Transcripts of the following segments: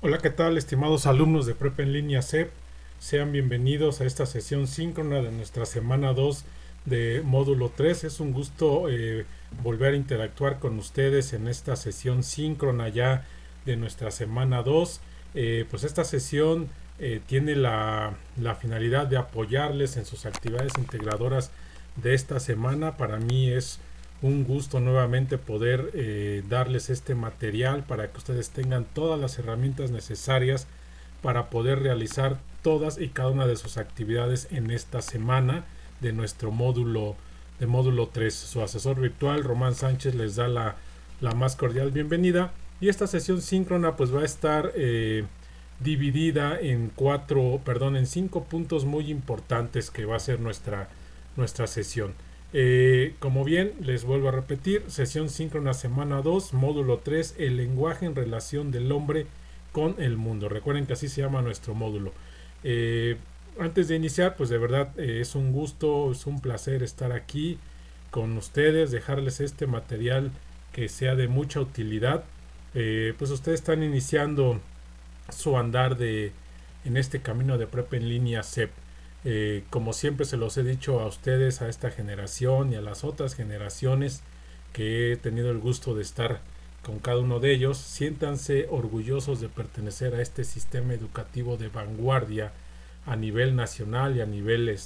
Hola, ¿qué tal, estimados alumnos de Prepa en Línea CEP? Sean bienvenidos a esta sesión síncrona de nuestra semana 2 de módulo 3. Es un gusto volver a interactuar con ustedes en esta sesión síncrona ya de nuestra semana 2. Pues esta sesión tiene la finalidad de apoyarles en sus actividades integradoras de esta semana. Para mí es un gusto nuevamente poder darles este material para que ustedes tengan todas las herramientas necesarias para poder realizar todas y cada una de sus actividades en esta semana de nuestro módulo 3. Su asesor virtual Román Sánchez les da la más cordial bienvenida, y esta sesión síncrona pues va a estar dividida en cinco puntos muy importantes que va a ser nuestra sesión. Como bien les vuelvo a repetir, sesión síncrona semana 2, módulo 3, el lenguaje en relación del hombre con el mundo. Recuerden que así se llama nuestro módulo. Antes de iniciar, pues de verdad es un gusto, es un placer estar aquí con ustedes, dejarles este material que sea de mucha utilidad. Pues ustedes están iniciando su andar en este camino de prepa en línea CEP. Como siempre se los he dicho a ustedes, a esta generación y a las otras generaciones que he tenido el gusto de estar con cada uno de ellos, siéntanse orgullosos de pertenecer a este sistema educativo de vanguardia a nivel nacional y a nivel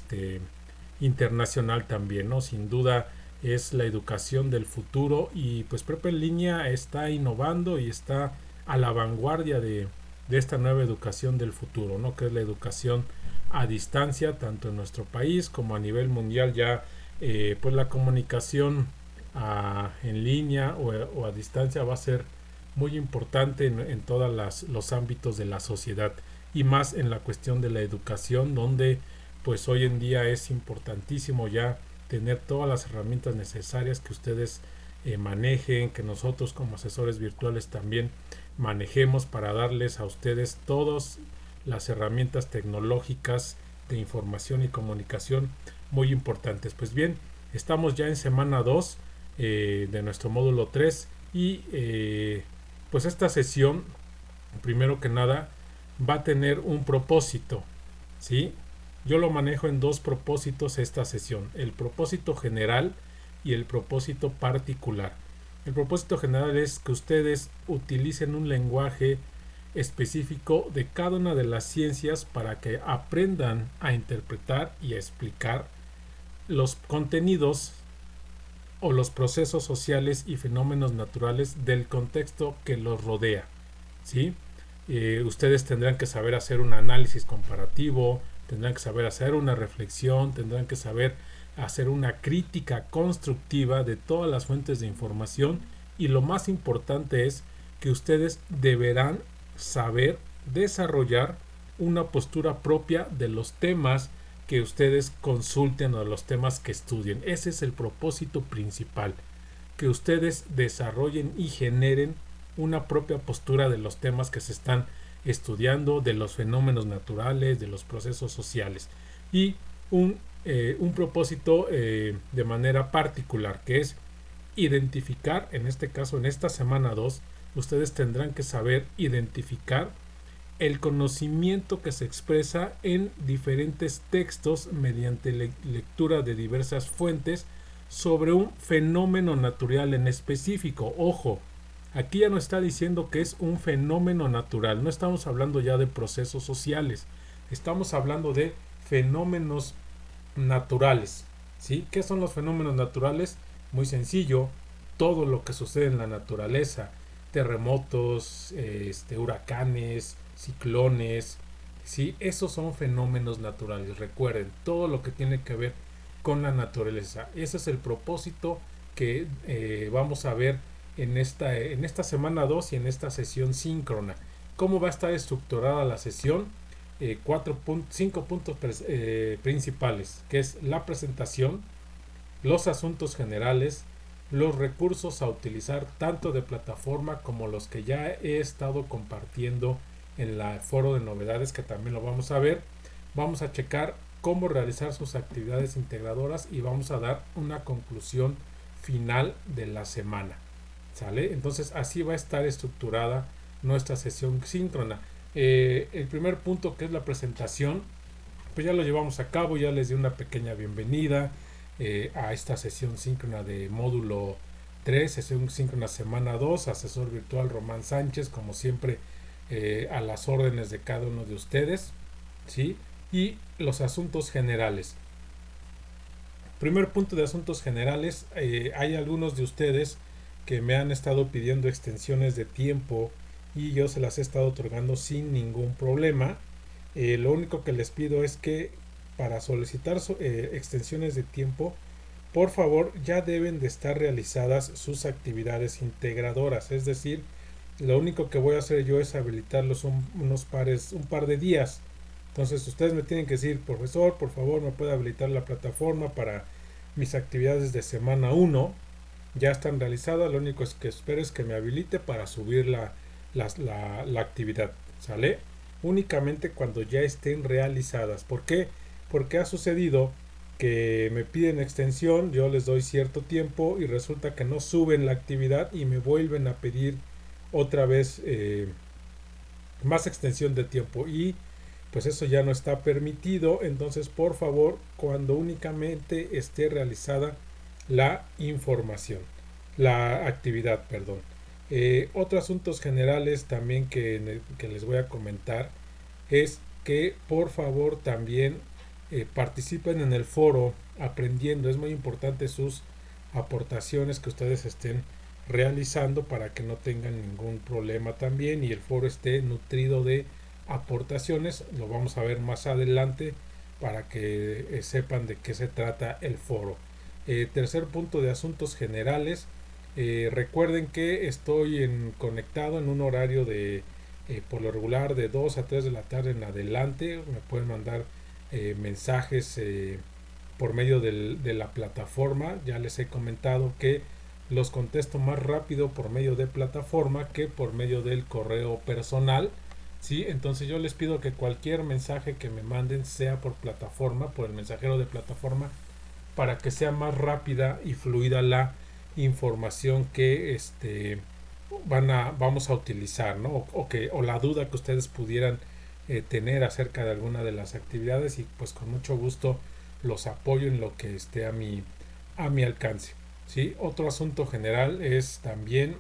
internacional también, ¿no? Sin duda es la educación del futuro, y pues Prepa en Línea está innovando y está a la vanguardia de esta nueva educación del futuro, ¿no? Que es la educación a distancia, tanto en nuestro país como a nivel mundial. Ya pues la comunicación en línea o a distancia va a ser muy importante en todos los ámbitos de la sociedad, y más en la cuestión de la educación, donde pues hoy en día es importantísimo ya tener todas las herramientas necesarias que ustedes manejen, que nosotros como asesores virtuales también manejemos para darles a ustedes todas las herramientas tecnológicas de información y comunicación muy importantes. Pues bien, estamos ya en semana 2 de nuestro módulo 3, y pues esta sesión, primero que nada, va a tener un propósito, ¿sí? Yo lo manejo en dos propósitos esta sesión: el propósito general y el propósito particular. El propósito general es que ustedes utilicen un lenguaje específico de cada una de las ciencias para que aprendan a interpretar y a explicar los contenidos o los procesos sociales y fenómenos naturales del contexto que los rodea, ¿sí? Ustedes tendrán que saber hacer un análisis comparativo, tendrán que saber hacer una reflexión, tendrán que saber hacer una crítica constructiva de todas las fuentes de información, y lo más importante es que ustedes deberán saber desarrollar una postura propia de los temas que ustedes consulten o de los temas que estudien. Ese es el propósito principal, que ustedes desarrollen y generen una propia postura de los temas que se están estudiando, de los fenómenos naturales, de los procesos sociales, y un propósito de manera particular, que es identificar, en este caso en esta semana 2, ustedes tendrán que saber identificar el conocimiento que se expresa en diferentes textos mediante lectura de diversas fuentes sobre un fenómeno natural en específico. Ojo, aquí ya no está diciendo que es un fenómeno natural, no estamos hablando ya de procesos sociales, estamos hablando de fenómenos naturales, ¿sí? ¿Qué son los fenómenos naturales? Muy sencillo: todo lo que sucede en la naturaleza, terremotos, huracanes, ciclones, ¿sí? Esos son fenómenos naturales. Recuerden, todo lo que tiene que ver con la naturaleza. Ese es el propósito que vamos a ver en esta semana 2 y en esta sesión síncrona. ¿Cómo va a estar estructurada la sesión? 5 puntos principales, que es la presentación, los asuntos generales, los recursos a utilizar tanto de plataforma como los que ya he estado compartiendo en el foro de novedades, que también lo vamos a ver. Vamos a checar cómo realizar sus actividades integradoras y vamos a dar una conclusión final de la semana, ¿sale? Entonces así va a estar estructurada nuestra sesión síncrona. El primer punto, que es la presentación, pues ya lo llevamos a cabo, ya les di una pequeña bienvenida a esta sesión síncrona de módulo 3, sesión síncrona semana 2, asesor virtual Román Sánchez, como siempre a las órdenes de cada uno de ustedes, ¿sí? Y los asuntos generales. Primer punto de asuntos generales, hay algunos de ustedes que me han estado pidiendo extensiones de tiempo y yo se las he estado otorgando sin ningún problema. Lo único que les pido es que para solicitar extensiones de tiempo, por favor, ya deben de estar realizadas sus actividades integradoras. Es decir, lo único que voy a hacer yo es habilitarlos un par de días. Entonces ustedes me tienen que decir, profesor, por favor, me puede habilitar la plataforma para mis actividades de semana 1. Ya están realizadas, lo único que espero es que me habilite para subir la actividad. ¿Sale? Únicamente cuando ya estén realizadas. ¿Por qué? Porque ha sucedido que me piden extensión, yo les doy cierto tiempo y resulta que no suben la actividad y me vuelven a pedir otra vez más extensión de tiempo, y pues eso ya no está permitido. Entonces, por favor, cuando únicamente esté realizada la información, la actividad, perdón. Otros asuntos generales también que les voy a comentar es que por favor también participen en el foro aprendiendo. Es muy importante sus aportaciones que ustedes estén realizando para que no tengan ningún problema también y el foro esté nutrido de aportaciones. Lo vamos a ver más adelante para que sepan de qué se trata el foro. Tercer punto de asuntos generales. Recuerden que estoy conectado en un horario de por lo regular de 2 a 3 de la tarde en adelante. Me pueden mandar mensajes por medio de la plataforma. Ya les he comentado que los contesto más rápido por medio de plataforma que por medio del correo personal, ¿sí? Entonces yo les pido que cualquier mensaje que me manden sea por plataforma, por el mensajero de plataforma, para que sea más rápida y fluida la información que vamos a utilizar, ¿no? O la duda que ustedes pudieran tener acerca de alguna de las actividades, y pues con mucho gusto los apoyo en lo que esté a mi alcance. ¿Sí? Otro asunto general es también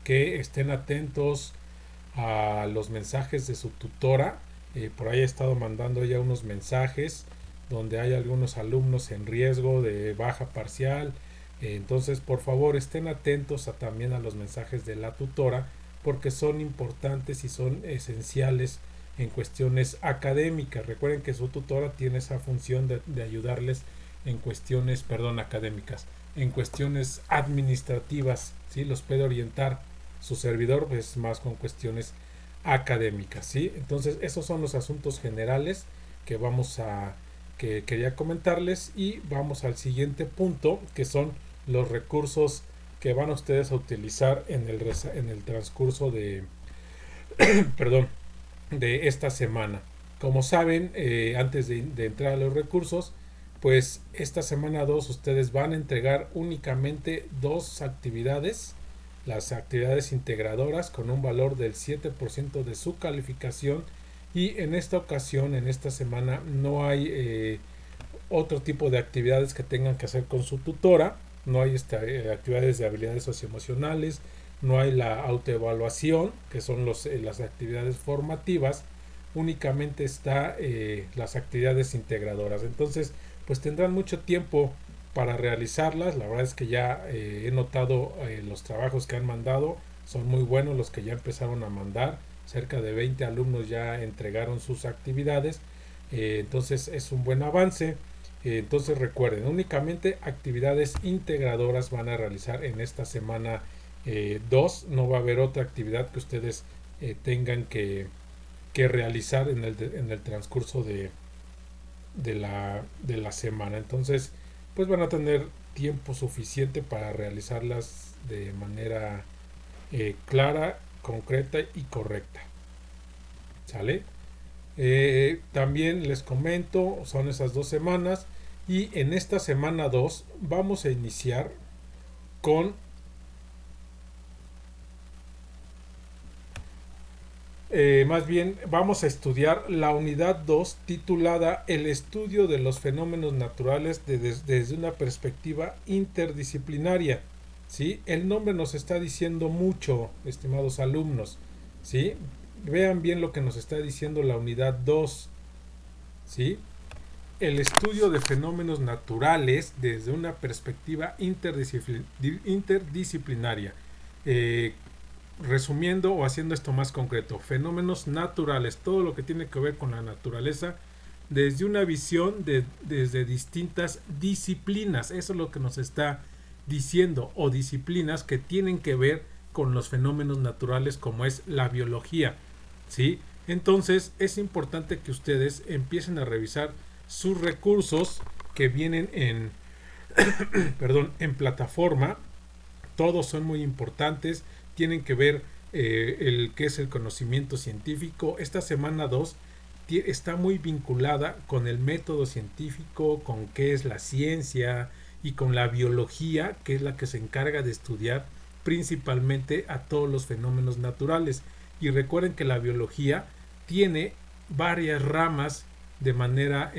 que estén atentos a los mensajes de su tutora. Por ahí he estado mandando ya unos mensajes donde hay algunos alumnos en riesgo de baja parcial. Entonces, por favor, estén atentos también a los mensajes de la tutora, porque son importantes y son esenciales en cuestiones académicas. Recuerden que su tutora tiene esa función de ayudarles en cuestiones, académicas, en cuestiones administrativas, ¿sí? Los puede orientar. Su servidor pues más con cuestiones académicas, ¿sí? Entonces, esos son los asuntos generales que quería comentarles, y vamos al siguiente punto, que son los recursos que van ustedes a utilizar en el transcurso de perdón, de esta semana. Como saben, antes de entrar a los recursos, pues esta semana 2 ustedes van a entregar únicamente 2 actividades, las actividades integradoras, con un valor del 7% de su calificación, y en esta ocasión, en esta semana, no hay otro tipo de actividades que tengan que hacer con su tutora. No hay actividades de habilidades socioemocionales, no hay la autoevaluación, que son las actividades formativas. Únicamente está las actividades integradoras. Entonces, pues tendrán mucho tiempo para realizarlas. La verdad es que ya he notado los trabajos que han mandado, son muy buenos los que ya empezaron a mandar. Cerca de 20 alumnos ya entregaron sus actividades. Entonces es un buen avance. Entonces recuerden, únicamente actividades integradoras van a realizar en esta semana 2. No va a haber otra actividad que ustedes tengan que realizar en el transcurso de la semana. Entonces, pues van a tener tiempo suficiente para realizarlas de manera clara, concreta y correcta. ¿Sale? También les comento, son esas 2 semanas, y en esta semana 2 vamos a iniciar con Más bien vamos a estudiar la unidad 2 titulada El estudio de los fenómenos naturales desde una perspectiva interdisciplinaria. ¿Sí? El nombre nos está diciendo mucho, estimados alumnos. ¿Sí? Vean bien lo que nos está diciendo la unidad 2. ¿Sí? El estudio de fenómenos naturales desde una perspectiva interdisciplinaria. Resumiendo o haciendo esto más concreto, fenómenos naturales, todo lo que tiene que ver con la naturaleza desde una visión desde distintas disciplinas. Eso es lo que nos está diciendo, o disciplinas que tienen que ver con los fenómenos naturales, como es la biología, ¿sí? Entonces es importante que ustedes empiecen a revisar sus recursos que vienen en en plataforma. Todos son muy importantes, tienen que ver el que es el conocimiento científico. Esta semana 2 está muy vinculada con el método científico, con qué es la ciencia y con la biología, que es la que se encarga de estudiar principalmente a todos los fenómenos naturales. Y recuerden que la biología tiene varias ramas de manera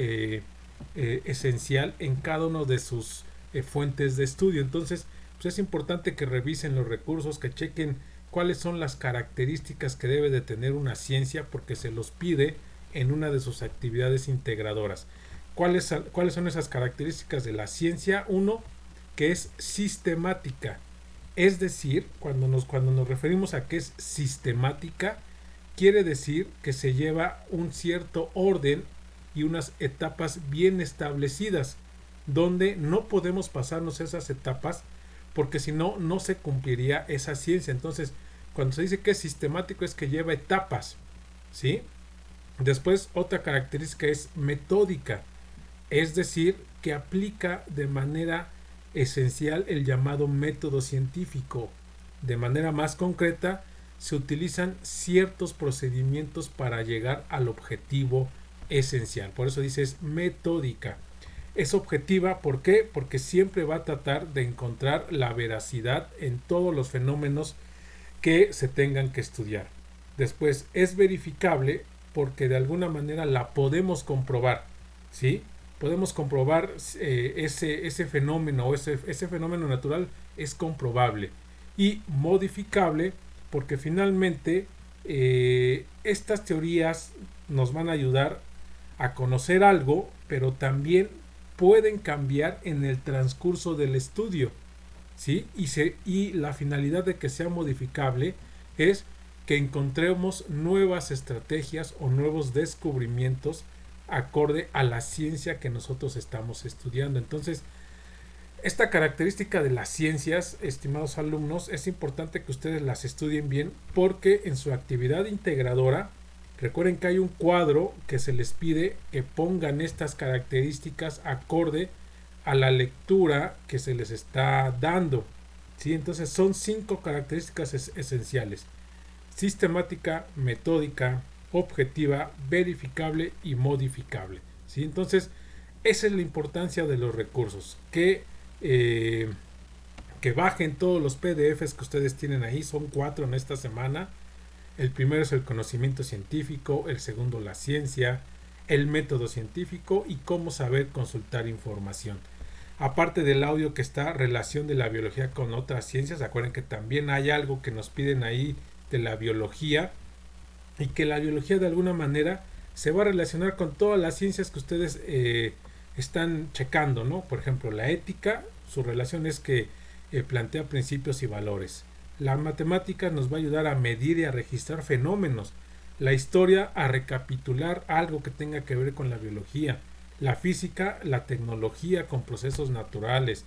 esencial en cada uno de sus fuentes de estudio. Entonces, pues es importante que revisen los recursos, que chequen cuáles son las características que debe de tener una ciencia, porque se los pide en una de sus actividades integradoras. ¿Cuáles son esas características de la ciencia? Uno, que es sistemática. Es decir, cuando nos referimos a que es sistemática, quiere decir que se lleva un cierto orden y unas etapas bien establecidas, donde no podemos pasarnos esas etapas, porque si no, no se cumpliría esa ciencia. Entonces, cuando se dice que es sistemático, es que lleva etapas, ¿sí? Después, otra característica es metódica, es decir, que aplica de manera esencial el llamado método científico. De manera más concreta, se utilizan ciertos procedimientos para llegar al objetivo esencial. Por eso dices metódica. Es objetiva, ¿por qué? Porque siempre va a tratar de encontrar la veracidad en todos los fenómenos que se tengan que estudiar. Después, es verificable porque de alguna manera la podemos comprobar, ¿sí? Podemos comprobar ese fenómeno o ese fenómeno natural es comprobable. Y modificable porque finalmente estas teorías nos van a ayudar a conocer algo, pero también pueden cambiar en el transcurso del estudio, ¿sí? Y la finalidad de que sea modificable es que encontremos nuevas estrategias o nuevos descubrimientos acorde a la ciencia que nosotros estamos estudiando. Entonces, esta característica de las ciencias, estimados alumnos, es importante que ustedes las estudien bien, porque en su actividad integradora, recuerden que hay un cuadro que se les pide que pongan estas características acorde a la lectura que se les está dando, ¿sí? Entonces son 5 características esenciales: sistemática, metódica, objetiva, verificable y modificable, ¿sí? Entonces esa es la importancia de los recursos, que bajen todos los PDFs que ustedes tienen ahí. Son 4 en esta semana. El primero es el conocimiento científico, el segundo la ciencia, el método científico y cómo saber consultar información. Aparte del audio que está relación de la biología con otras ciencias, acuerden que también hay algo que nos piden ahí de la biología, y que la biología de alguna manera se va a relacionar con todas las ciencias que ustedes están checando, ¿no? Por ejemplo, la ética, su relación es que plantea principios y valores. La matemática nos va a ayudar a medir y a registrar fenómenos. La historia a recapitular algo que tenga que ver con la biología. La física, la tecnología con procesos naturales.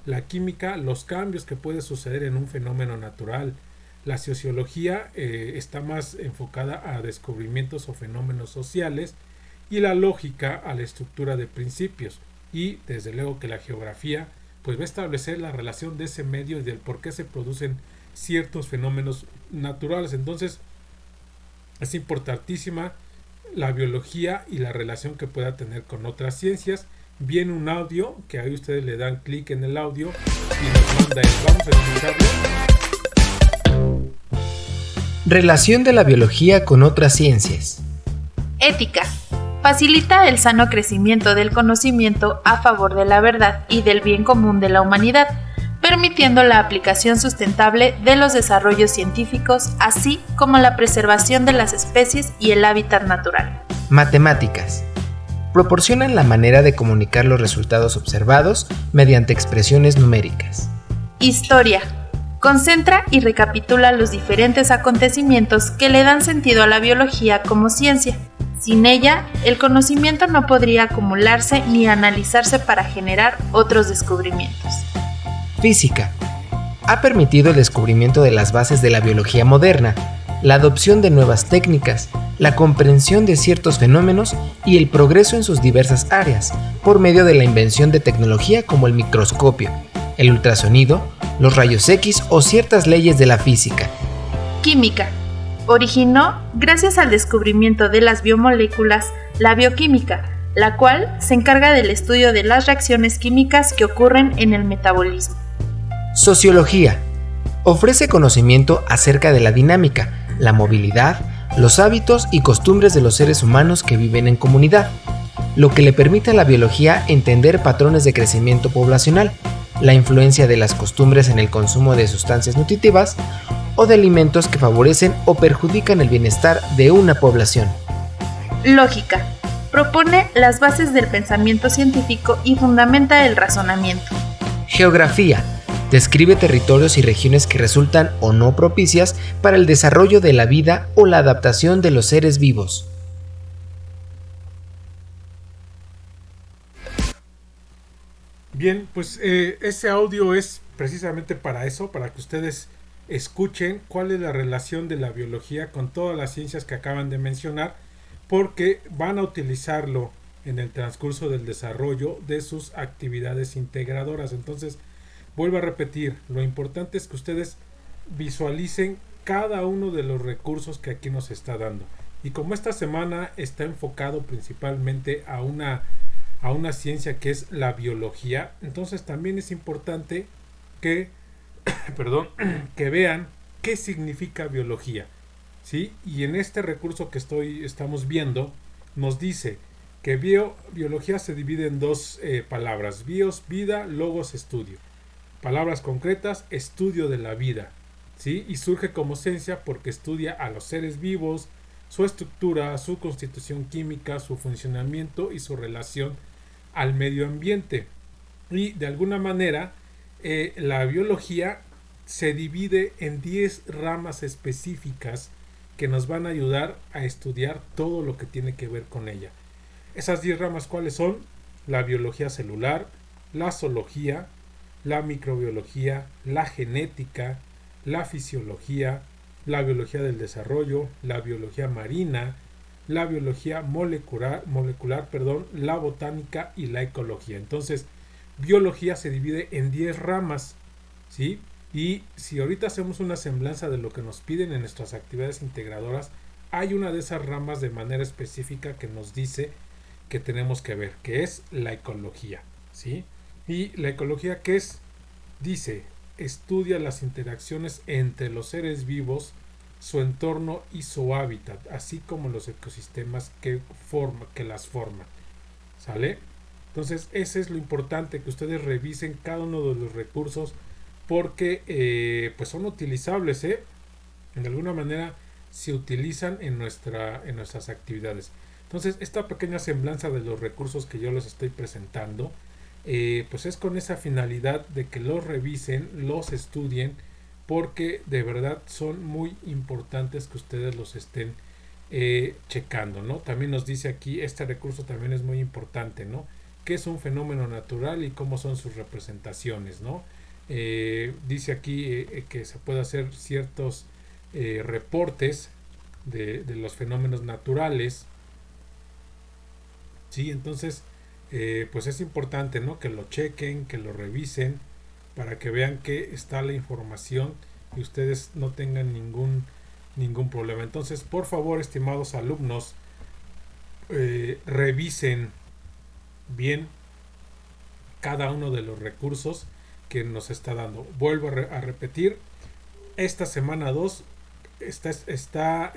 La química, los cambios que puede suceder en un fenómeno natural. La sociología está más enfocada a descubrimientos o fenómenos sociales. Y la lógica a la estructura de principios. Y desde luego que la geografía pues va a establecer la relación de ese medio y del por qué se producen ciertos fenómenos naturales. Entonces es importantísima la biología y la relación que pueda tener con otras ciencias. Viene un audio que ahí ustedes le dan clic en el audio y nos manda él. Vamos a escucharlo. Relación de la biología con otras ciencias. Ética. Facilita el sano crecimiento del conocimiento a favor de la verdad y del bien común de la humanidad, permitiendo la aplicación sustentable de los desarrollos científicos, así como la preservación de las especies y el hábitat natural. Matemáticas. Proporcionan la manera de comunicar los resultados observados mediante expresiones numéricas. Historia. Concentra y recapitula los diferentes acontecimientos que le dan sentido a la biología como ciencia. Sin ella, el conocimiento no podría acumularse ni analizarse para generar otros descubrimientos. Física. Ha permitido el descubrimiento de las bases de la biología moderna, la adopción de nuevas técnicas, la comprensión de ciertos fenómenos y el progreso en sus diversas áreas, por medio de la invención de tecnología como el microscopio, el ultrasonido, los rayos X o ciertas leyes de la física. Química. Originó, gracias al descubrimiento de las biomoléculas, la bioquímica, la cual se encarga del estudio de las reacciones químicas que ocurren en el metabolismo. Sociología. Ofrece conocimiento acerca de la dinámica, la movilidad, los hábitos y costumbres de los seres humanos que viven en comunidad, lo que le permite a la biología entender patrones de crecimiento poblacional, la influencia de las costumbres en el consumo de sustancias nutritivas o de alimentos que favorecen o perjudican el bienestar de una población. Lógica. Propone las bases del pensamiento científico y fundamenta el razonamiento. Geografía. Describe territorios y regiones que resultan o no propicias para el desarrollo de la vida o la adaptación de los seres vivos. Bien, pues ese audio es precisamente para eso, para que ustedes escuchen cuál es la relación de la biología con todas las ciencias que acaban de mencionar, porque van a utilizarlo en el transcurso del desarrollo de sus actividades integradoras. Entonces, vuelvo a repetir, lo importante es que ustedes visualicen cada uno de los recursos que aquí nos está dando. Y como esta semana está enfocado principalmente a una ciencia que es la biología, entonces también es importante que, que vean qué significa biología, ¿sí? Y en este recurso que estamos viendo, nos dice que biología se divide en dos palabras: bios, vida; logos, estudio. Palabras concretas: estudio de la vida, ¿sí? Y surge como ciencia porque estudia a los seres vivos, su estructura, su constitución química, su funcionamiento y su relación al medio ambiente. Y de alguna manera la biología se divide en 10 ramas específicas que nos van a ayudar a estudiar todo lo que tiene que ver con ella. Esas 10 ramas, ¿cuáles son? La biología celular, la zoología, la microbiología, la genética, la fisiología, la biología del desarrollo, la biología marina, la biología molecular, la botánica y la ecología. Entonces, biología se divide en 10 ramas, ¿sí? Y si ahorita hacemos una semblanza de lo que nos piden en nuestras actividades integradoras, hay una de esas ramas de manera específica que nos dice que tenemos que ver, que es la ecología, ¿sí? Y la ecología, ¿qué es? Dice, estudia las interacciones entre los seres vivos, su entorno y su hábitat, así como los ecosistemas que las forman, ¿sale? Entonces, ese es lo importante, que ustedes revisen cada uno de los recursos, porque pues son utilizables, de alguna manera se utilizan en nuestras actividades. Entonces, esta pequeña semblanza de los recursos que yo les estoy presentando, pues es con esa finalidad de que los revisen, los estudien, porque de verdad son muy importantes que ustedes los estén checando, ¿no? También nos dice aquí, este recurso también es muy importante, ¿no? ¿Qué es un fenómeno natural y cómo son sus representaciones, ¿no? Dice aquí que se puede hacer ciertos reportes de los fenómenos naturales, ¿sí? Entonces, pues es importante, ¿no? Que lo chequen, que lo revisen, para que vean que está la información y ustedes no tengan ningún problema. Entonces, por favor, estimados alumnos, revisen bien cada uno de los recursos que nos está dando. Vuelvo a repetir, esta semana 2 está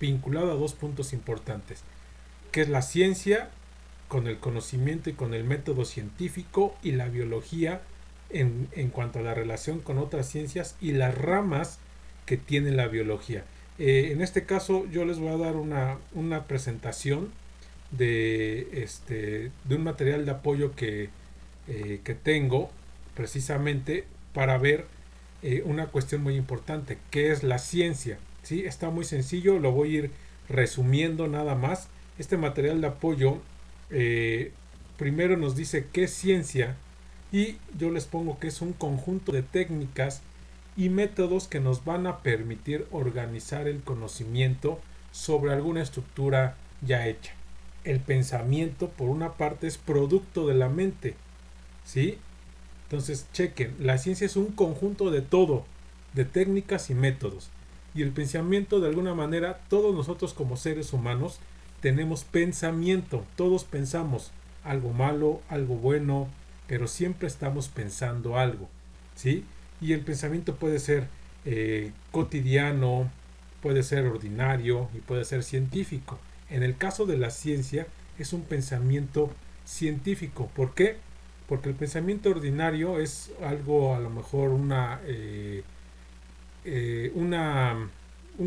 vinculado a dos puntos importantes, que es la ciencia con el conocimiento y con el método científico, y la biología en cuanto a la relación con otras ciencias y las ramas que tiene la biología. En este caso yo les voy a dar una presentación de un material de apoyo que tengo precisamente para ver una cuestión muy importante, que es la ciencia. ¿Sí? Está muy sencillo, lo voy a ir resumiendo nada más. Este material de apoyo primero nos dice qué es ciencia, y yo les pongo que es un conjunto de técnicas y métodos que nos van a permitir organizar el conocimiento sobre alguna estructura ya hecha. El pensamiento, por una parte, es producto de la mente, ¿sí? Entonces, chequen, la ciencia es un conjunto de todo, de técnicas y métodos. Y el pensamiento, de alguna manera, todos nosotros como seres humanos tenemos pensamiento, todos pensamos algo malo, algo bueno, pero siempre estamos pensando algo, ¿sí? Y el pensamiento puede ser cotidiano, puede ser ordinario y puede ser científico. En el caso de la ciencia es un pensamiento científico. ¿Por qué? Porque el pensamiento ordinario es algo, a lo mejor un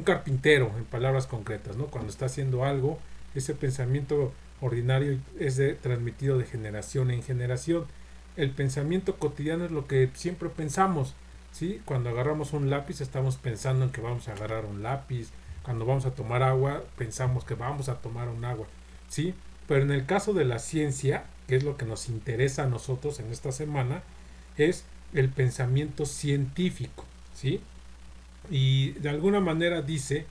carpintero, en palabras concretas, ¿no? Cuando está haciendo algo, ese pensamiento ordinario es transmitido de generación en generación. El pensamiento cotidiano es lo que siempre pensamos, ¿sí? Cuando agarramos un lápiz estamos pensando en que vamos a agarrar un lápiz. Cuando vamos a tomar agua pensamos que vamos a tomar un agua, ¿sí? Pero en el caso de la ciencia, que es lo que nos interesa a nosotros en esta semana, es el pensamiento científico, ¿sí? Y de alguna manera dice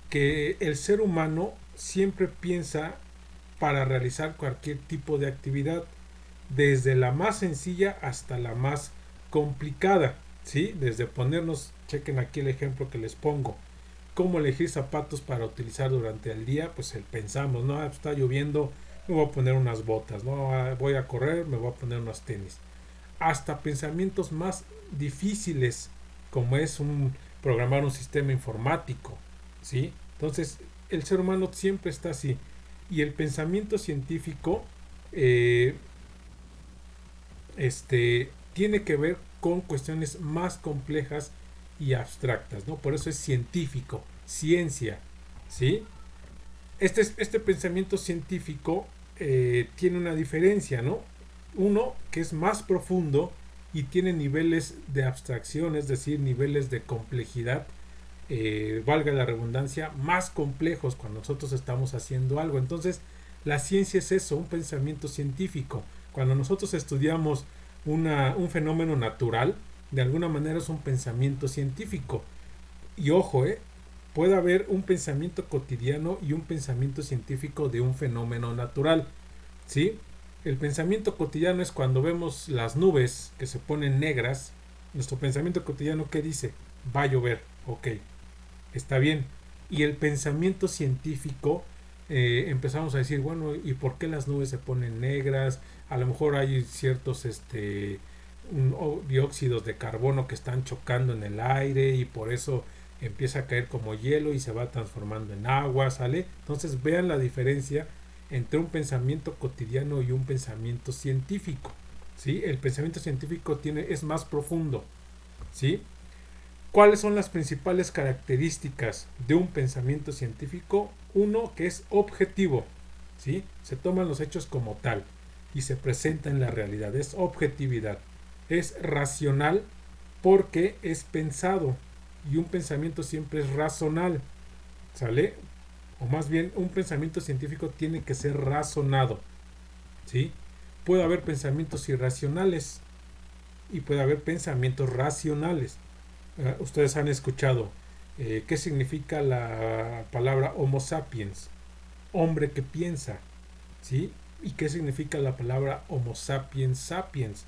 que el ser humano siempre piensa para realizar cualquier tipo de actividad, desde la más sencilla hasta la más complicada, ¿sí? Desde ponernos, chequen aquí el ejemplo que les pongo, cómo elegir zapatos para utilizar durante el día. Pues pensamos, no, está lloviendo, me voy a poner unas botas, no, voy a correr, me voy a poner unos tenis. Hasta pensamientos más difíciles, como es programar un sistema informático, ¿sí? Entonces el ser humano siempre está así. Y el pensamiento científico tiene que ver con cuestiones más complejas y abstractas, ¿no? Por eso es científico, ciencia, ¿sí? Este pensamiento científico tiene una diferencia, ¿no? Uno que es más profundo y tiene niveles de abstracción, es decir, niveles de complejidad, valga la redundancia, más complejos cuando nosotros estamos haciendo algo. Entonces, la ciencia es eso, un pensamiento científico. Cuando nosotros estudiamos un fenómeno natural, de alguna manera es un pensamiento científico. Y ojo, puede haber un pensamiento cotidiano y un pensamiento científico de un fenómeno natural, ¿sí? El pensamiento cotidiano es cuando vemos las nubes que se ponen negras. Nuestro pensamiento cotidiano, ¿qué dice? Va a llover, ok, está bien. Y el pensamiento científico, empezamos a decir, bueno, ¿y por qué las nubes se ponen negras? A lo mejor hay ciertos dióxidos de carbono que están chocando en el aire y por eso empieza a caer como hielo y se va transformando en agua, ¿sale? Entonces vean la diferencia entre un pensamiento cotidiano y un pensamiento científico, ¿sí? El pensamiento científico es más profundo, ¿sí? ¿Cuáles son las principales características de un pensamiento científico? Uno, que es objetivo, ¿sí? Se toman los hechos como tal y se presenta en la realidad, es objetividad. Es racional porque es pensado, y un pensamiento siempre es razonal, ¿sale? O más bien, un pensamiento científico tiene que ser razonado, ¿sí? Puede haber pensamientos irracionales y puede haber pensamientos racionales. Ustedes han escuchado qué significa la palabra Homo sapiens, hombre que piensa, ¿sí? ¿Y qué significa la palabra Homo sapiens sapiens?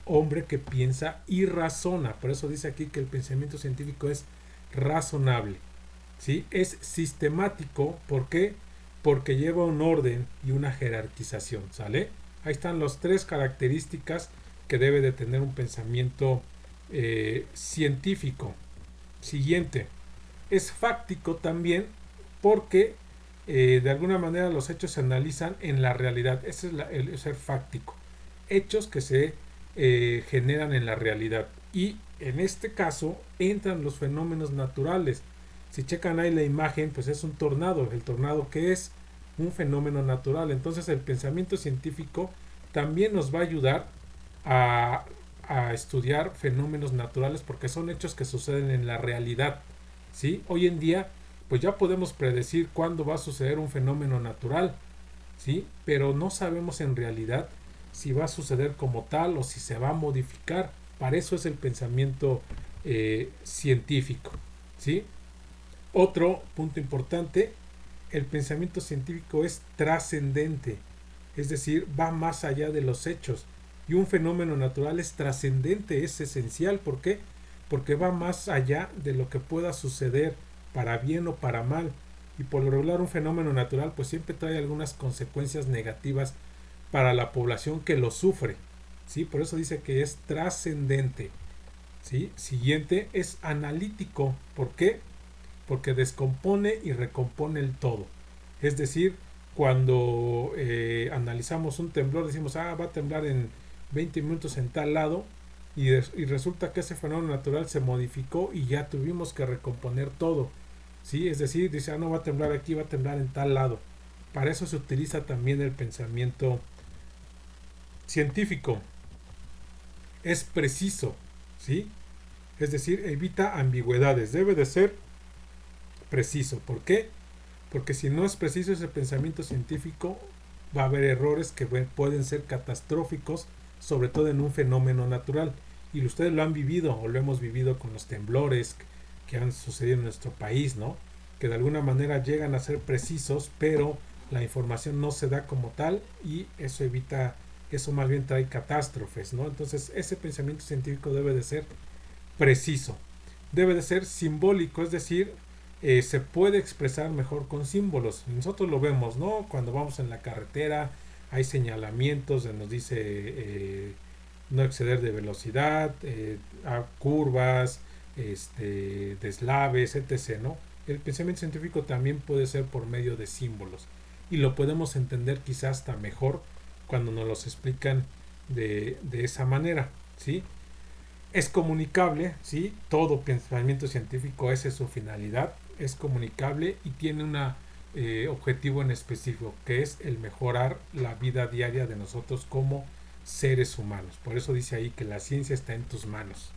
Hombre que piensa y razona. Por eso dice aquí que el pensamiento científico es razonable, ¿sí? Es sistemático. ¿Por qué? Porque lleva un orden y una jerarquización, ¿sale? Ahí están las tres características que debe de tener un pensamiento científico. Siguiente, Es fáctico también porque de alguna manera los hechos se analizan en la realidad. Ese es el ser fáctico. Hechos que se generan en la realidad. Y en este caso entran los fenómenos naturales. Si checan ahí la imagen, pues es un tornado. El tornado, que es un fenómeno natural. Entonces el pensamiento científico también nos va a ayudar a estudiar fenómenos naturales, porque son hechos que suceden en la realidad. ¿Sí? Hoy en día pues ya podemos predecir cuándo va a suceder un fenómeno natural, ¿sí? Pero no sabemos en realidad si va a suceder como tal o si se va a modificar. Para eso es el pensamiento científico, ¿sí? Otro punto importante: el pensamiento científico es trascendente, es decir, va más allá de los hechos. Y un fenómeno natural es trascendente, es esencial. ¿Por qué? Porque va más allá de lo que pueda suceder, para bien o para mal. Y por lo regular un fenómeno natural pues siempre trae algunas consecuencias negativas para la población que lo sufre, ¿sí? Por eso dice que es trascendente, ¿sí? Siguiente, es analítico. ¿Por qué? Porque descompone y recompone el todo. Es decir, cuando analizamos un temblor, decimos, va a temblar en 20 minutos en tal lado, y resulta que ese fenómeno natural se modificó y ya tuvimos que recomponer todo, ¿sí? Es decir, dice, no va a temblar aquí, va a temblar en tal lado. Para eso se utiliza también el pensamiento científico. Es preciso, ¿sí? Es decir, evita ambigüedades, debe de ser preciso. ¿Por qué? Porque si no es preciso ese pensamiento científico, va a haber errores que pueden ser catastróficos, sobre todo en un fenómeno natural. Y ustedes lo han vivido o lo hemos vivido con los temblores que han sucedido en nuestro país, ¿no? Que de alguna manera llegan a ser precisos, pero la información no se da como tal, y eso evita, eso más bien trae catástrofes, ¿no? Entonces ese pensamiento científico debe de ser preciso, debe de ser simbólico, es decir, se puede expresar mejor con símbolos. Nosotros lo vemos, ¿no? Cuando vamos en la carretera hay señalamientos donde nos dice no exceder de velocidad, curvas, deslaves, etc., ¿no? El pensamiento científico también puede ser por medio de símbolos, y lo podemos entender quizás hasta mejor cuando nos los explican de esa manera, ¿sí? Es comunicable, ¿sí? Todo pensamiento científico, esa es su finalidad, es comunicable y tiene un objetivo en específico, que es el mejorar la vida diaria de nosotros como seres humanos. Por eso dice ahí que la ciencia está en tus manos.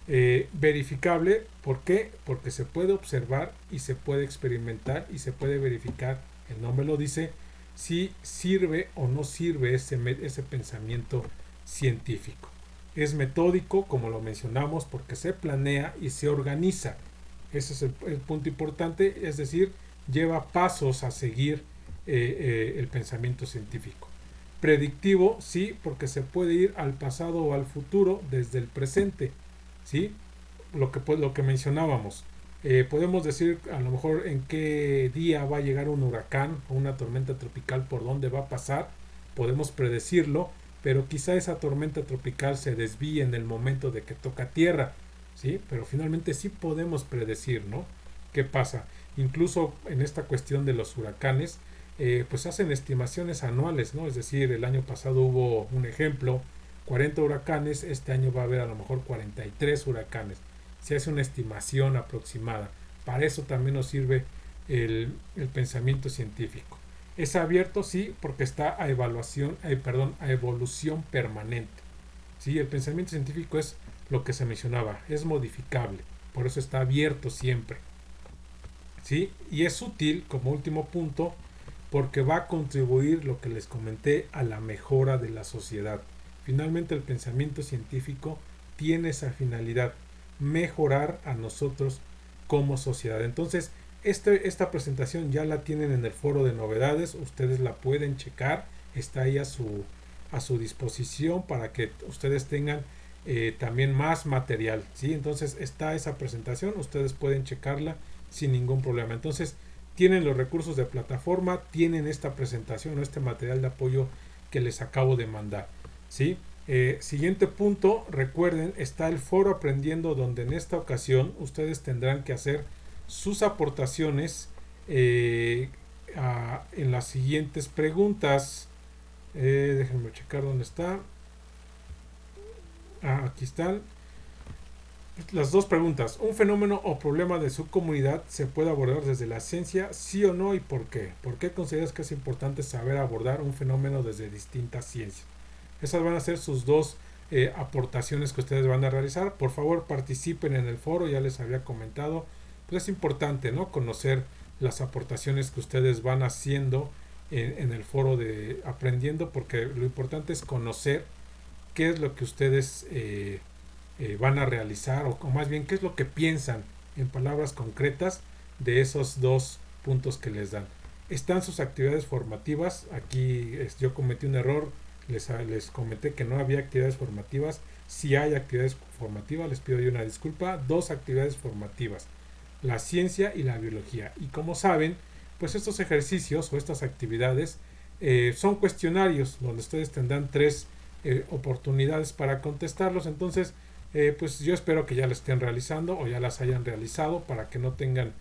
Verificable, ¿por qué? Porque se puede observar y se puede experimentar y se puede verificar, el nombre lo dice, si sirve o no sirve ese pensamiento científico. Es metódico, como lo mencionamos, porque se planea y se organiza. Ese es el punto importante, es decir, lleva pasos a seguir el pensamiento científico. Predictivo, sí, porque se puede ir al pasado o al futuro desde el presente, ¿sí? Lo que mencionábamos. Podemos decir a lo mejor en qué día va a llegar un huracán o una tormenta tropical, por dónde va a pasar, podemos predecirlo, pero quizá esa tormenta tropical se desvíe en el momento de que toca tierra, ¿sí? Pero finalmente sí podemos predecir, ¿no? ¿Qué pasa? Incluso en esta cuestión de los huracanes, pues hacen estimaciones anuales, ¿no? Es decir, el año pasado hubo un ejemplo, 40 huracanes, este año va a haber a lo mejor 43 huracanes. Se hace una estimación aproximada. Para eso también nos sirve el pensamiento científico. Es abierto, sí, porque está a evolución permanente. ¿Sí? El pensamiento científico es lo que se mencionaba, es modificable, por eso está abierto siempre. ¿Sí? Y es útil, como último punto, porque va a contribuir, lo que les comenté, a la mejora de la sociedad. Finalmente el pensamiento científico tiene esa finalidad, mejorar a nosotros como sociedad. Entonces, esta presentación ya la tienen en el foro de novedades, ustedes la pueden checar, está ahí a su disposición para que ustedes tengan también más material, ¿sí? Entonces está esa presentación, ustedes pueden checarla sin ningún problema. Entonces tienen los recursos de plataforma, tienen esta presentación o este material de apoyo que les acabo de mandar, ¿sí? Siguiente punto, recuerden, está el foro aprendiendo, donde en esta ocasión ustedes tendrán que hacer sus aportaciones en las siguientes preguntas. Déjenme checar dónde está. Aquí están las dos preguntas. ¿Un fenómeno o problema de su comunidad se puede abordar desde la ciencia? ¿Sí o no? ¿Y por qué? ¿Por qué consideras que es importante saber abordar un fenómeno desde distintas ciencias? Esas van a ser sus dos aportaciones que ustedes van a realizar. Por favor, participen en el foro, ya les había comentado. Pues es importante, ¿no?, conocer las aportaciones que ustedes van haciendo en el foro de aprendiendo, porque lo importante es conocer qué es lo que ustedes van a realizar, o más bien qué es lo que piensan en palabras concretas de esos dos puntos que les dan. Están sus actividades formativas. Aquí yo cometí un error, les comenté que no había actividades formativas. Si hay actividades formativas, les pido yo una disculpa. Dos actividades formativas: la ciencia y la biología. Y como saben, pues estos ejercicios o estas actividades son cuestionarios donde ustedes tendrán 3 oportunidades para contestarlos. Entonces, pues yo espero que ya las estén realizando o ya las hayan realizado para que no tengan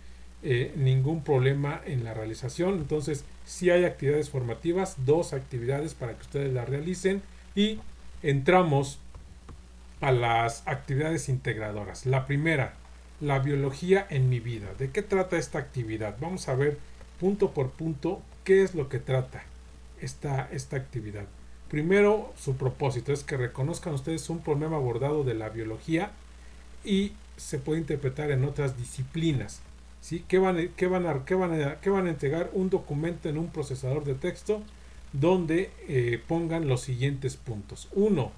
ningún problema en la realización. Entonces, si hay actividades formativas, 2 actividades para que ustedes las realicen, y entramos a las actividades integradoras. La primera, la biología en mi vida. ¿De qué trata esta actividad? Vamos a ver punto por punto qué es lo que trata esta actividad. Primero, su propósito es que reconozcan ustedes un problema abordado de la biología y se puede interpretar en otras disciplinas. ¿Sí? ¿Qué van a entregar? Un documento en un procesador de texto donde pongan los siguientes puntos. 1.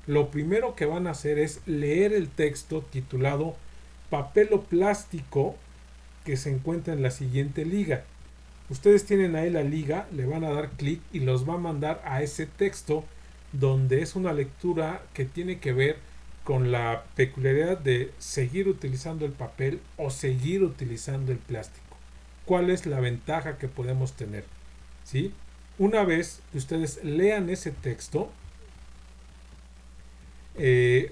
Lo primero que van a hacer es leer el texto titulado Papel plástico, que se encuentra en la siguiente liga. Ustedes tienen ahí la liga, le van a dar clic y los va a mandar a ese texto, donde es una lectura que tiene que ver con la peculiaridad de seguir utilizando el papel o seguir utilizando el plástico. ¿Cuál es la ventaja que podemos tener? ¿Sí? Una vez que ustedes lean ese texto,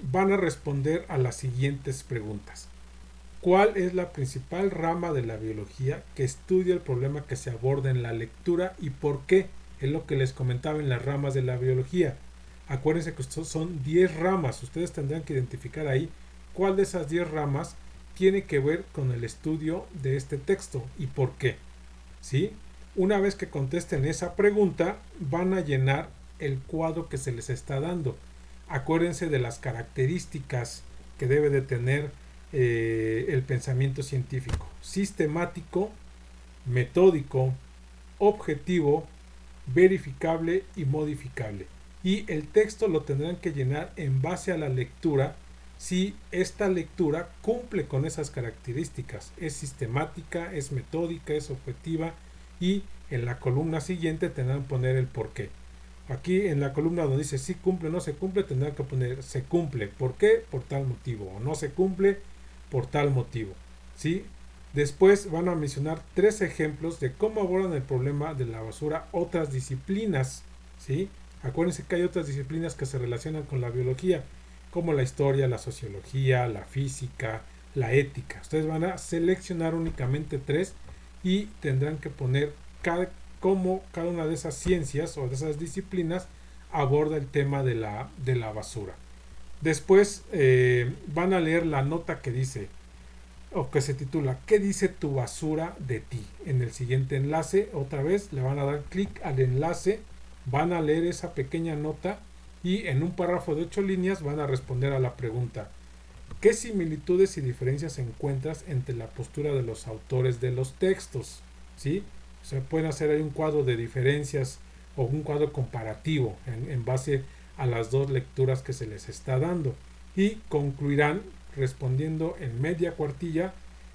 van a responder a las siguientes preguntas. ¿Cuál es la principal rama de la biología que estudia el problema que se aborda en la lectura y por qué? Es lo que les comentaba en las ramas de la biología. Acuérdense que son 10 ramas. Ustedes tendrán que identificar ahí cuál de esas 10 ramas tiene que ver con el estudio de este texto y por qué. ¿Sí? Una vez que contesten esa pregunta, van a llenar el cuadro que se les está dando. Acuérdense de las características que debe de tener el pensamiento científico: sistemático, metódico, objetivo, verificable y modificable. Y el texto lo tendrán que llenar en base a la lectura, si esta lectura cumple con esas características: es sistemática, es metódica, es objetiva, y en la columna siguiente tendrán que poner el porqué. Aquí en la columna donde dice si cumple o no se cumple, tendrán que poner se cumple. ¿Por qué? Por tal motivo. O no se cumple por tal motivo. ¿Sí? Después van a mencionar 3 ejemplos de cómo abordan el problema de la basura otras disciplinas. ¿Sí? Acuérdense que hay otras disciplinas que se relacionan con la biología, como la historia, la sociología, la física, la ética. Ustedes van a seleccionar únicamente 3 y tendrán que poner cómo cada una de esas ciencias o de esas disciplinas aborda el tema de la basura. Después van a leer la nota que dice, o que se titula ¿Qué dice tu basura de ti? En el siguiente enlace, otra vez le van a dar clic al enlace, van a leer esa pequeña nota y en un párrafo de 8 líneas van a responder a la pregunta: ¿qué similitudes y diferencias encuentras entre la postura de los autores de los textos? ¿Sí? O sea, pueden hacer ahí un cuadro de diferencias o un cuadro comparativo en base a las 2 lecturas que se les está dando, y concluirán respondiendo en media cuartilla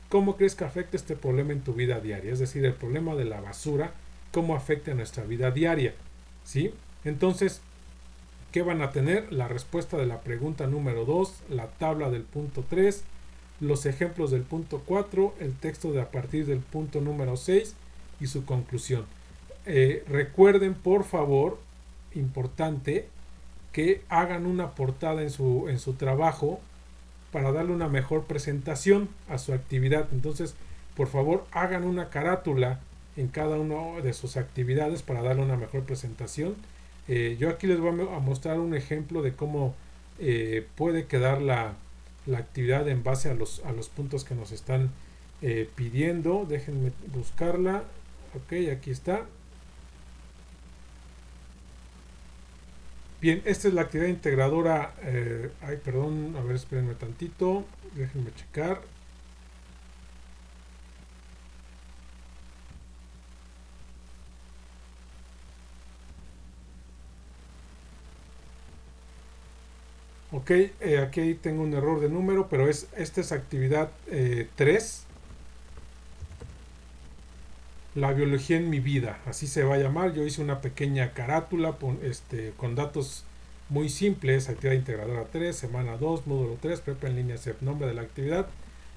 cómo crees que afecta este problema en tu vida diaria, es decir, el problema de la basura, cómo afecta a nuestra vida diaria. ¿Sí? Entonces, ¿qué van a tener? La respuesta de la pregunta número 2, la tabla del punto 3, los ejemplos del punto 4, el texto de a partir del punto número 6 y su conclusión. Recuerden, por favor, importante, que hagan una portada en su trabajo para darle una mejor presentación a su actividad. Entonces, por favor, hagan una carátula en cada una de sus actividades para darle una mejor presentación. Yo aquí les voy a mostrar un ejemplo de cómo puede quedar la actividad en base a los puntos que nos están pidiendo. Déjenme buscarla. Ok, aquí está. Bien, esta es la actividad integradora. Perdón, a ver, espérenme tantito. Déjenme checar. Ok, aquí tengo un error de número, pero esta es actividad 3. La biología en mi vida, así se va a llamar. Yo hice una pequeña carátula con datos muy simples. Actividad integradora 3, semana 2, módulo 3, prepa en línea CEP. Nombre de la actividad,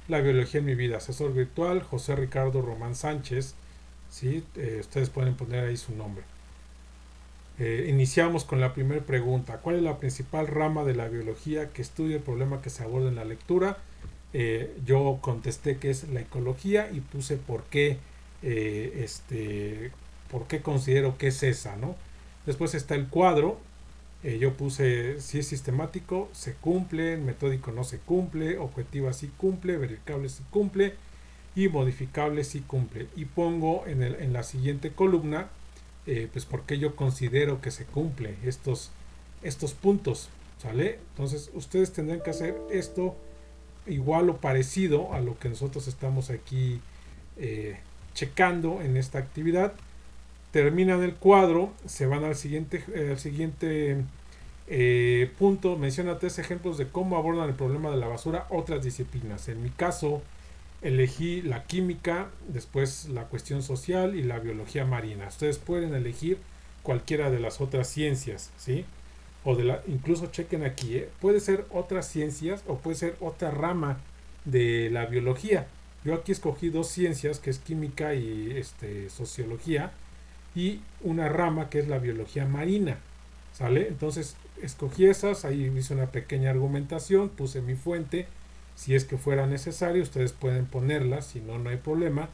la biología en mi vida. Asesor virtual, José Ricardo Román Sánchez. ¿Sí? Ustedes pueden poner ahí su nombre. Iniciamos con la primera pregunta. ¿Cuál es la principal rama de la biología que estudia el problema que se aborda en la lectura? Yo contesté que es la ecología y puse por qué considero que es esa, ¿no? Después está el cuadro. Yo puse si es sistemático, se cumple, metódico no se cumple, objetiva sí cumple, verificable sí cumple y modificable sí cumple. Y pongo en la siguiente columna pues porque yo considero que se cumple estos puntos, ¿sale? Entonces ustedes tendrán que hacer esto igual o parecido a lo que nosotros estamos aquí checando en esta actividad. Terminan el cuadro, se van al siguiente punto. Menciona 3 ejemplos de cómo abordan el problema de la basura otras disciplinas. En mi caso elegí la química, después la cuestión social y la biología marina. Ustedes pueden elegir cualquiera de las otras ciencias, ¿sí? Incluso chequen aquí, puede ser otras ciencias o puede ser otra rama de la biología. Yo aquí escogí 2 ciencias, que es química y sociología, y una rama que es la biología marina, ¿sale? Entonces escogí esas, ahí hice una pequeña argumentación, puse mi fuente. Si es que fuera necesario, ustedes pueden ponerlas, si no, no hay problema.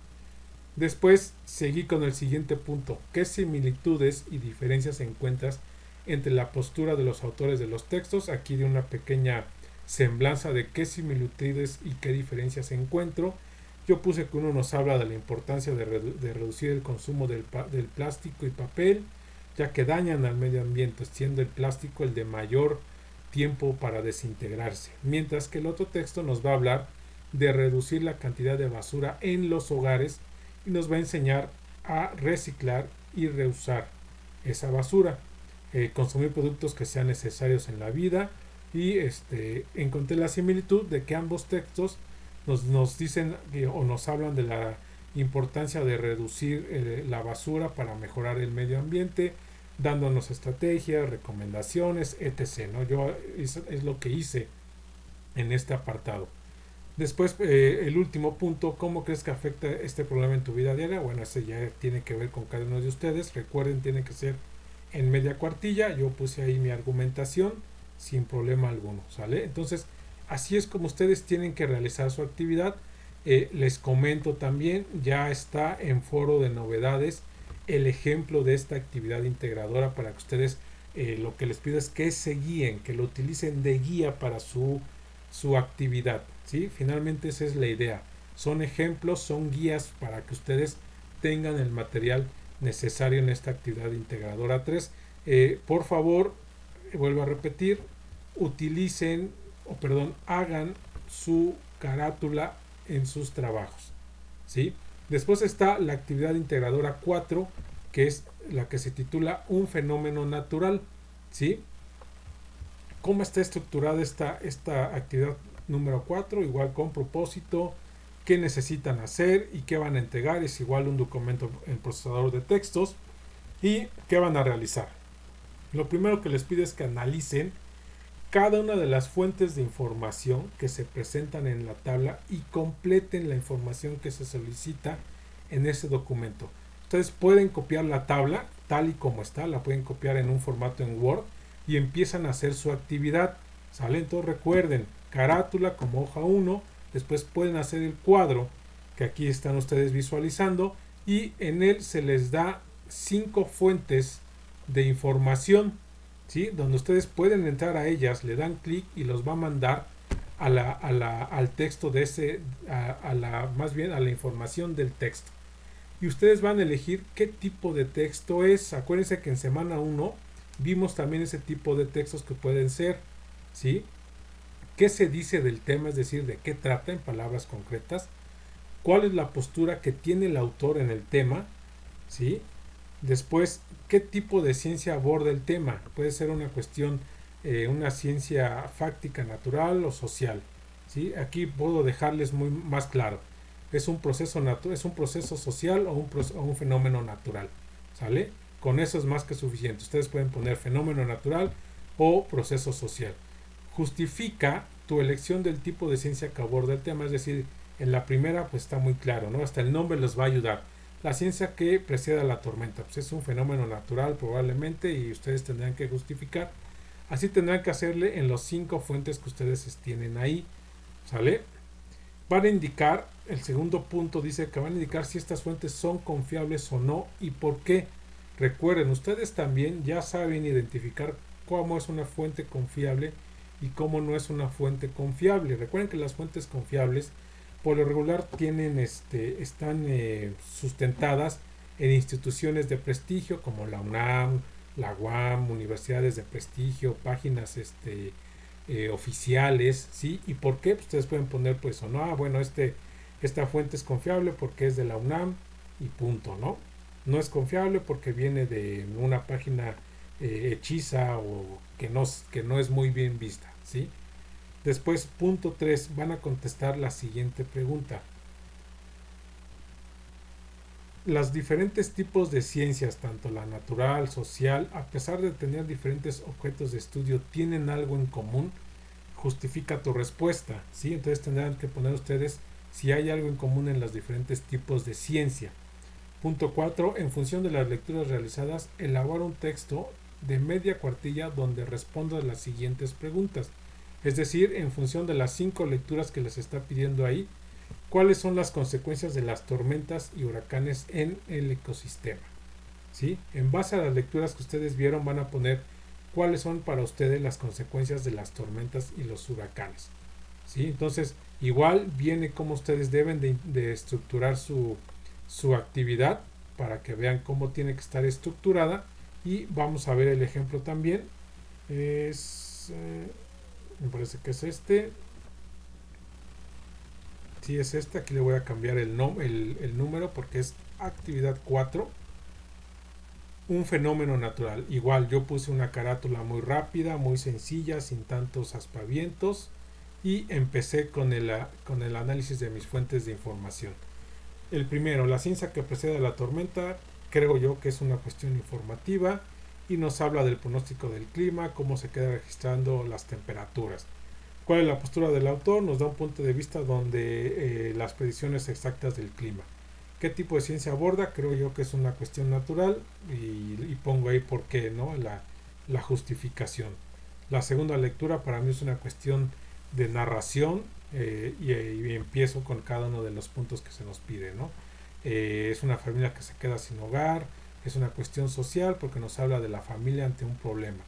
Después seguí con el siguiente punto. ¿Qué similitudes y diferencias encuentras entre la postura de los autores de los textos? Aquí de una pequeña semblanza de qué similitudes y qué diferencias encuentro. Yo puse que uno nos habla de la importancia de reducir el consumo del plástico y papel, ya que dañan al medio ambiente, siendo el plástico el de mayor tiempo para desintegrarse, mientras que el otro texto nos va a hablar de reducir la cantidad de basura en los hogares y nos va a enseñar a reciclar y reusar esa basura, consumir productos que sean necesarios en la vida. Y encontré la similitud de que ambos textos nos dicen o nos hablan de la importancia de reducir la basura para mejorar el medio ambiente, dándonos estrategias, recomendaciones, etc., ¿no? Yo es lo que hice en este apartado. Después, el último punto, ¿cómo crees que afecta este problema en tu vida diaria? Bueno, ese ya tiene que ver con cada uno de ustedes. Recuerden, tiene que ser en media cuartilla. Yo puse ahí mi argumentación sin problema alguno, ¿sale? Entonces, así es como ustedes tienen que realizar su actividad. Les comento también, ya está en foro de novedades el ejemplo de esta actividad integradora para que ustedes lo que les pido es que se guíen, que lo utilicen de guía para su actividad, ¿sí? Finalmente esa es la idea. Son ejemplos, son guías para que ustedes tengan el material necesario en esta actividad integradora 3. Por favor, vuelvo a repetir, hagan su carátula en sus trabajos, ¿sí? Después está la actividad integradora 4, que es la que se titula Un fenómeno natural, ¿sí? ¿Cómo está estructurada esta actividad número 4? Igual con propósito, qué necesitan hacer y qué van a entregar. Es igual un documento en procesador de textos. ¿Y qué van a realizar? Lo primero que les pido es que analicen cada una de las fuentes de información que se presentan en la tabla y completen la información que se solicita en ese documento. Ustedes pueden copiar la tabla tal y como está, la pueden copiar en un formato en Word y empiezan a hacer su actividad, ¿sale? Entonces recuerden, carátula como hoja 1, después pueden hacer el cuadro que aquí están ustedes visualizando y en él se les da 5 fuentes de información, ¿sí? Donde ustedes pueden entrar a ellas, le dan clic y los va a mandar al texto de ese, más bien a la información del texto. Y ustedes van a elegir qué tipo de texto es. Acuérdense que en semana 1 vimos también ese tipo de textos que pueden ser, ¿sí? ¿Qué se dice del tema? Es decir, de qué trata en palabras concretas. ¿Cuál es la postura que tiene el autor en el tema? ¿Sí? Después, ¿qué tipo de ciencia aborda el tema? Puede ser una cuestión, una ciencia fáctica, natural o social, ¿sí? Aquí puedo dejarles más claro. ¿Es un proceso social o un fenómeno natural? ¿Sale? Con eso es más que suficiente. Ustedes pueden poner fenómeno natural o proceso social. Justifica tu elección del tipo de ciencia que aborda el tema, es decir, en la primera pues está muy claro, ¿no? Hasta el nombre les va a ayudar. La ciencia que precede a la tormenta, pues es un fenómeno natural probablemente y ustedes tendrán que justificar. Así tendrán que hacerle en los 5 fuentes que ustedes tienen ahí, ¿sale? Van a indicar, el segundo punto dice que van a indicar si estas fuentes son confiables o no y por qué. Recuerden, ustedes también ya saben identificar cómo es una fuente confiable y cómo no es una fuente confiable. Recuerden que las fuentes confiables por lo regular están sustentadas en instituciones de prestigio como la UNAM, la UAM, universidades de prestigio, páginas oficiales, ¿sí? ¿Y por qué? Pues ustedes pueden poner pues o no, bueno, esta fuente es confiable porque es de la UNAM y punto, ¿no? No es confiable porque viene de una página hechiza o que no es muy bien vista, ¿sí? Después, punto 3, van a contestar la siguiente pregunta. Los diferentes tipos de ciencias, tanto la natural, social, a pesar de tener diferentes objetos de estudio, ¿tienen algo en común? Justifica tu respuesta, ¿sí? Entonces tendrán que poner ustedes si hay algo en común en los diferentes tipos de ciencia. Punto 4, en función de las lecturas realizadas, elabora un texto de media cuartilla donde responda las siguientes preguntas. Es decir, en función de las 5 lecturas que les está pidiendo ahí, ¿cuáles son las consecuencias de las tormentas y huracanes en el ecosistema? ¿Sí? En base a las lecturas que ustedes vieron van a poner cuáles son para ustedes las consecuencias de las tormentas y los huracanes. ¿Sí? Entonces, igual viene cómo ustedes deben de estructurar su actividad para que vean cómo tiene que estar estructurada y vamos a ver el ejemplo también. Me parece que es sí es aquí le voy a cambiar el número porque es actividad 4, un fenómeno natural. Igual yo puse una carátula muy rápida, muy sencilla, sin tantos aspavientos y empecé con el análisis de mis fuentes de información. El primero, la ciencia que precede a la tormenta, creo yo que es una cuestión informativa y nos habla del pronóstico del clima, cómo se queda registrando las temperaturas. ¿Cuál es la postura del autor? Nos da un punto de vista donde las predicciones exactas del clima. ¿Qué tipo de ciencia aborda? Creo yo que es una cuestión natural y pongo ahí por qué, ¿no? La justificación. La segunda lectura para mí es una cuestión de narración y empiezo con cada uno de los puntos que se nos pide, ¿no? Es una familia que se queda sin hogar, es una cuestión social porque nos habla de la familia ante un problema.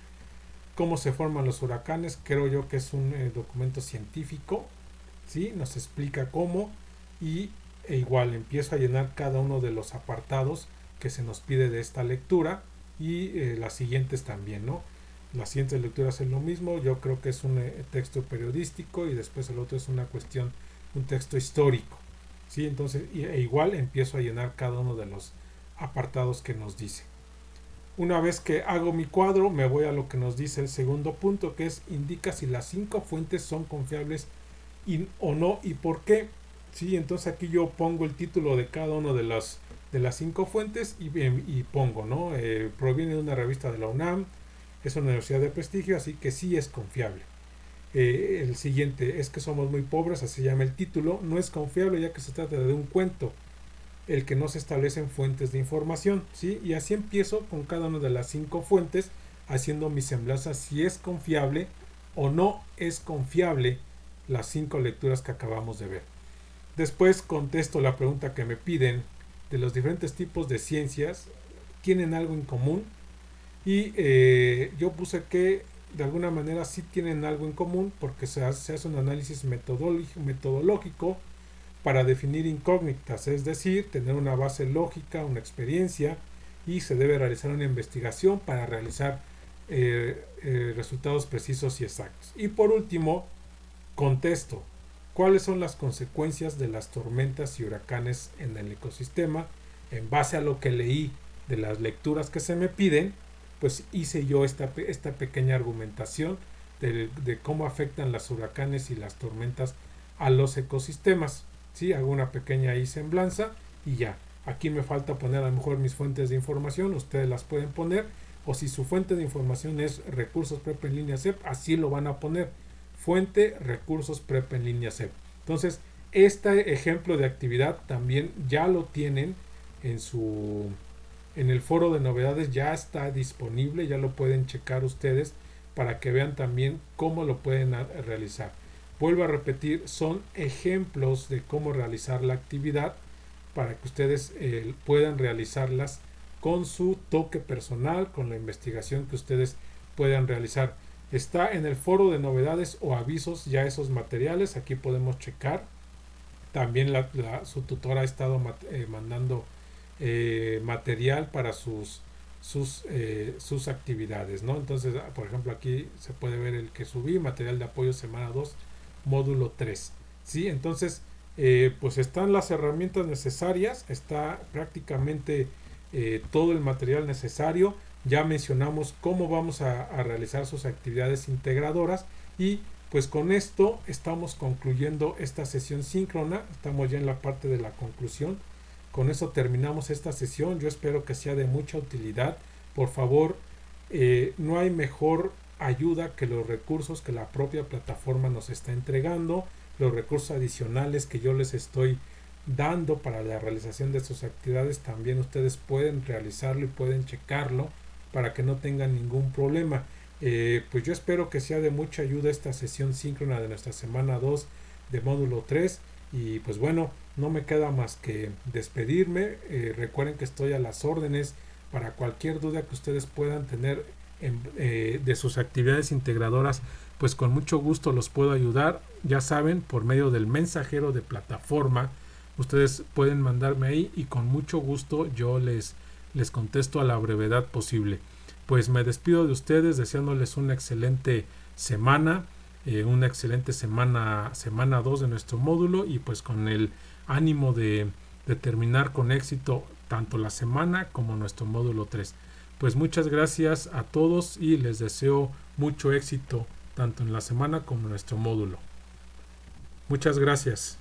¿Cómo se forman los huracanes? Creo yo que es un documento científico, ¿sí? Nos explica cómo y igual empiezo a llenar cada uno de los apartados que se nos pide de esta lectura y las siguientes también, ¿no? Las siguientes lecturas es lo mismo, yo creo que es un texto periodístico y después el otro es una cuestión, un texto histórico, ¿sí? Entonces igual empiezo a llenar cada uno de los apartados que nos dice. Una vez que hago mi cuadro me voy a lo que nos dice el segundo punto, que es indica si las 5 fuentes son confiables o no y por qué. Sí, entonces aquí yo pongo el título de cada uno de las 5 fuentes y pongo, ¿no? Proviene de una revista de la UNAM, es una universidad de prestigio, así que sí es confiable. El siguiente es que somos muy pobres, así se llama el título, no es confiable ya que se trata de un cuento, el que no se establecen fuentes de información, ¿sí? Y así empiezo con cada una de las 5 fuentes haciendo mi semblanza si es confiable o no es confiable las 5 lecturas que acabamos de ver. Después contesto la pregunta que me piden de los diferentes tipos de ciencias, ¿tienen algo en común? Y yo puse que de alguna manera sí tienen algo en común porque se hace un análisis metodológico para definir incógnitas, es decir, tener una base lógica, una experiencia, y se debe realizar una investigación para realizar resultados precisos y exactos. Y por último, contesto, ¿cuáles son las consecuencias de las tormentas y huracanes en el ecosistema? En base a lo que leí de las lecturas que se me piden, pues hice yo esta pequeña argumentación de cómo afectan las huracanes y las tormentas a los ecosistemas. ¿Sí? Hago una pequeña semblanza y ya. Aquí me falta poner a lo mejor mis fuentes de información, ustedes las pueden poner, o si su fuente de información es recursos PREP en línea CEP, así lo van a poner, fuente recursos PREP en línea CEP. Entonces, este ejemplo de actividad también ya lo tienen en el foro de novedades, ya está disponible, ya lo pueden checar ustedes para que vean también cómo lo pueden realizar. Vuelvo a repetir, son ejemplos de cómo realizar la actividad para que ustedes puedan realizarlas con su toque personal, con la investigación que ustedes puedan realizar. Está en el foro de novedades o avisos ya esos materiales, aquí podemos checar. También su tutora ha estado mandando material para sus actividades, ¿no? Entonces, por ejemplo, aquí se puede ver el que subí, material de apoyo semana 2, módulo 3. ¿Sí? Entonces, pues están las herramientas necesarias, está prácticamente todo el material necesario. Ya mencionamos cómo vamos a realizar sus actividades integradoras y pues con esto estamos concluyendo esta sesión síncrona. Estamos ya en la parte de la conclusión. Con eso terminamos esta sesión. Yo espero que sea de mucha utilidad. Por favor, no hay mejor ayuda que los recursos que la propia plataforma nos está entregando, los recursos adicionales que yo les estoy dando para la realización de sus actividades. También ustedes pueden realizarlo y pueden checarlo para que no tengan ningún problema. Pues yo espero que sea de mucha ayuda esta sesión síncrona de nuestra semana 2 de módulo 3 y pues bueno, no me queda más que despedirme. Recuerden que estoy a las órdenes para cualquier duda que ustedes puedan tener de sus actividades integradoras, pues con mucho gusto los puedo ayudar. Ya saben, por medio del mensajero de plataforma ustedes pueden mandarme ahí y con mucho gusto yo les contesto a la brevedad posible. Pues me despido de ustedes deseándoles una excelente semana, una excelente semana 2 de nuestro módulo y pues con el ánimo de terminar con éxito tanto la semana como nuestro módulo 3. Pues muchas gracias a todos y les deseo mucho éxito tanto en la semana como en nuestro módulo. Muchas gracias.